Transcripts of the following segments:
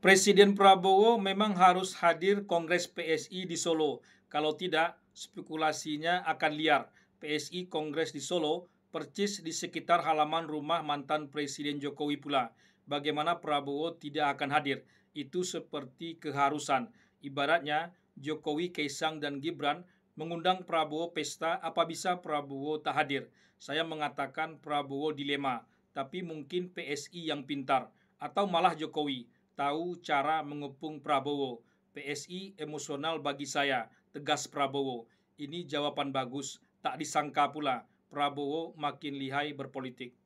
Presiden Prabowo memang harus hadir Kongres PSI di Solo. Kalau tidak, spekulasinya akan liar. PSI Kongres di Solo percis di sekitar halaman rumah mantan Presiden Jokowi pula. Bagaimana Prabowo tidak akan hadir? Itu seperti keharusan. Ibaratnya Jokowi, Kaisang, dan Gibran mengundang Prabowo pesta, apa bisa Prabowo tak hadir? Saya mengatakan Prabowo dilema, tapi mungkin PSI yang pintar, atau malah Jokowi tahu cara mengepung Prabowo. PSI emosional bagi saya, tegas Prabowo. Ini jawaban bagus, tak disangka pula Prabowo makin lihai berpolitik.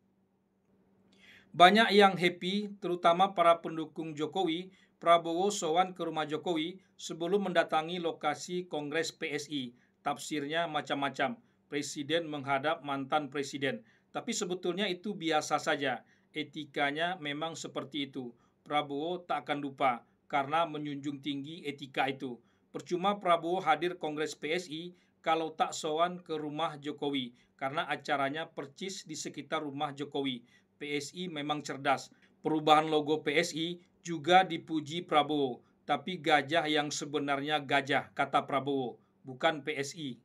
Banyak yang happy, terutama para pendukung Jokowi. Prabowo sowan ke rumah Jokowi sebelum mendatangi lokasi Kongres PSI. Tafsirnya macam-macam. Presiden menghadap mantan presiden. Tapi sebetulnya itu biasa saja. Etikanya memang seperti itu. Prabowo tak akan lupa karena menjunjung tinggi etika itu. Percuma Prabowo hadir Kongres PSI kalau tak sowan ke rumah Jokowi karena acaranya percis di sekitar rumah Jokowi. PSI memang cerdas. Perubahan logo PSI juga dipuji Prabowo, tapi gajah yang sebenarnya gajah, kata Prabowo, bukan PSI.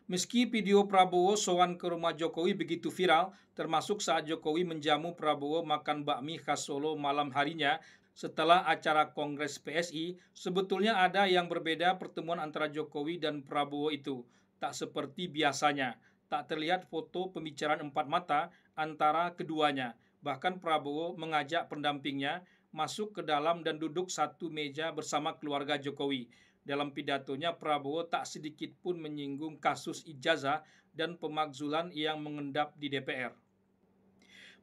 Meski video Prabowo sowan ke rumah Jokowi begitu viral, termasuk saat Jokowi menjamu Prabowo makan bakmi khas Solo malam harinya setelah acara Kongres PSI, sebetulnya ada yang berbeda pertemuan antara Jokowi dan Prabowo itu. Tak seperti biasanya, tak terlihat foto pembicaraan empat mata antara keduanya. Bahkan Prabowo mengajak pendampingnya masuk ke dalam dan duduk satu meja bersama keluarga Jokowi. Dalam pidatonya, Prabowo tak sedikit pun menyinggung kasus ijazah dan pemakzulan yang mengendap di DPR.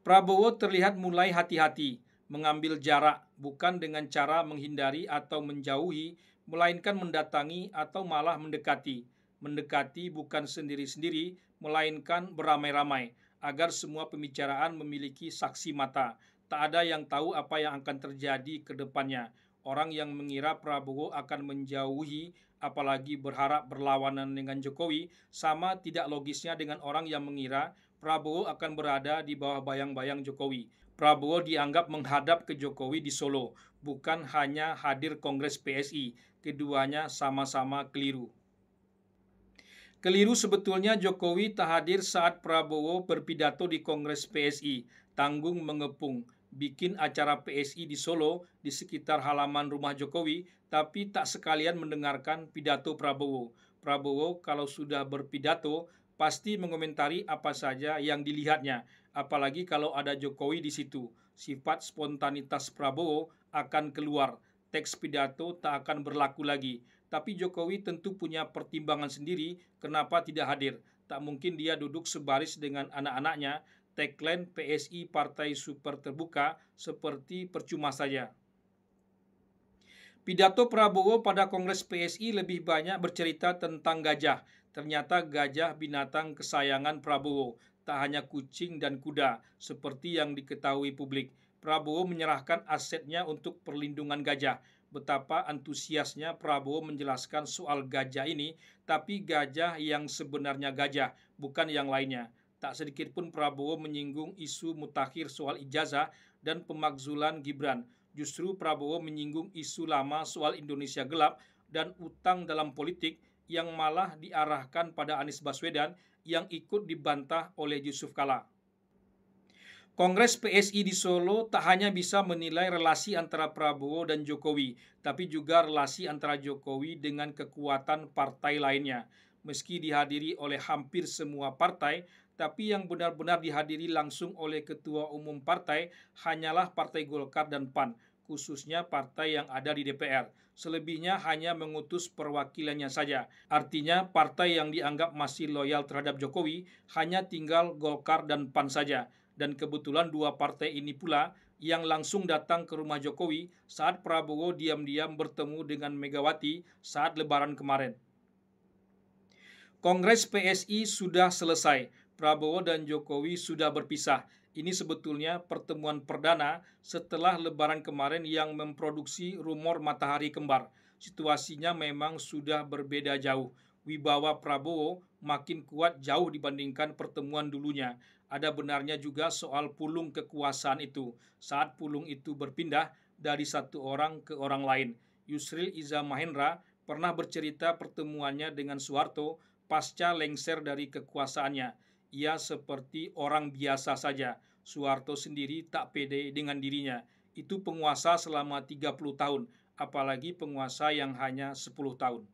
Prabowo terlihat mulai hati-hati, mengambil jarak, bukan dengan cara menghindari atau menjauhi, melainkan mendatangi atau malah mendekati. Mendekati bukan sendiri-sendiri, melainkan beramai-ramai, agar semua pembicaraan memiliki saksi mata. Tak ada yang tahu apa yang akan terjadi ke depannya. Orang yang mengira Prabowo akan menjauhi, apalagi berharap berlawanan dengan Jokowi, sama tidak logisnya dengan orang yang mengira Prabowo akan berada di bawah bayang-bayang Jokowi. Prabowo dianggap menghadap ke Jokowi di Solo, bukan hanya hadir Kongres PSI. Keduanya sama-sama keliru. Keliru sebetulnya Jokowi tak hadir saat Prabowo berpidato di Kongres PSI. Tanggung mengepung, bikin acara PSI di Solo di sekitar halaman rumah Jokowi, tapi tak sekalian mendengarkan pidato Prabowo. Prabowo kalau sudah berpidato pasti mengomentari apa saja yang dilihatnya, apalagi kalau ada Jokowi di situ. Sifat spontanitas Prabowo akan keluar. Teks pidato tak akan berlaku lagi. Tapi Jokowi tentu punya pertimbangan sendiri kenapa tidak hadir. Tak mungkin dia duduk sebaris dengan anak-anaknya. Tagline PSI Partai Super Terbuka seperti percuma saja. Pidato Prabowo pada Kongres PSI lebih banyak bercerita tentang gajah. Ternyata gajah binatang kesayangan Prabowo, tak hanya kucing dan kuda, seperti yang diketahui publik. Prabowo menyerahkan asetnya untuk perlindungan gajah. Betapa antusiasnya Prabowo menjelaskan soal gajah ini, tapi gajah yang sebenarnya gajah, bukan yang lainnya. Tak sedikit pun Prabowo menyinggung isu mutakhir soal ijazah dan pemakzulan Gibran. Justru Prabowo menyinggung isu lama soal Indonesia gelap dan utang dalam politik yang malah diarahkan pada Anies Baswedan yang ikut dibantah oleh Yusuf Kala. Kongres PSI di Solo tak hanya bisa menilai relasi antara Prabowo dan Jokowi, tapi juga relasi antara Jokowi dengan kekuatan partai lainnya. Meski dihadiri oleh hampir semua partai, tapi yang benar-benar dihadiri langsung oleh Ketua Umum Partai hanyalah Partai Golkar dan PAN, khususnya partai yang ada di DPR. Selebihnya hanya mengutus perwakilannya saja. Artinya partai yang dianggap masih loyal terhadap Jokowi hanya tinggal Golkar dan PAN saja. Dan kebetulan dua partai ini pula yang langsung datang ke rumah Jokowi saat Prabowo diam-diam bertemu dengan Megawati saat Lebaran kemarin. Kongres PSI sudah selesai. Prabowo dan Jokowi sudah berpisah. Ini sebetulnya pertemuan perdana setelah Lebaran kemarin yang memproduksi rumor matahari kembar. Situasinya memang sudah berbeda jauh. wibawa Prabowo makin kuat jauh dibandingkan pertemuan dulunya. Ada benarnya juga soal pulung kekuasaan itu, saat pulung itu berpindah dari satu orang ke orang lain. Yusril Iza Mahendra pernah bercerita pertemuannya dengan Soeharto pasca lengser dari kekuasaannya. Ia seperti orang biasa saja. Soeharto sendiri tak pede dengan dirinya. Itu penguasa selama 30 tahun, apalagi penguasa yang hanya 10 tahun.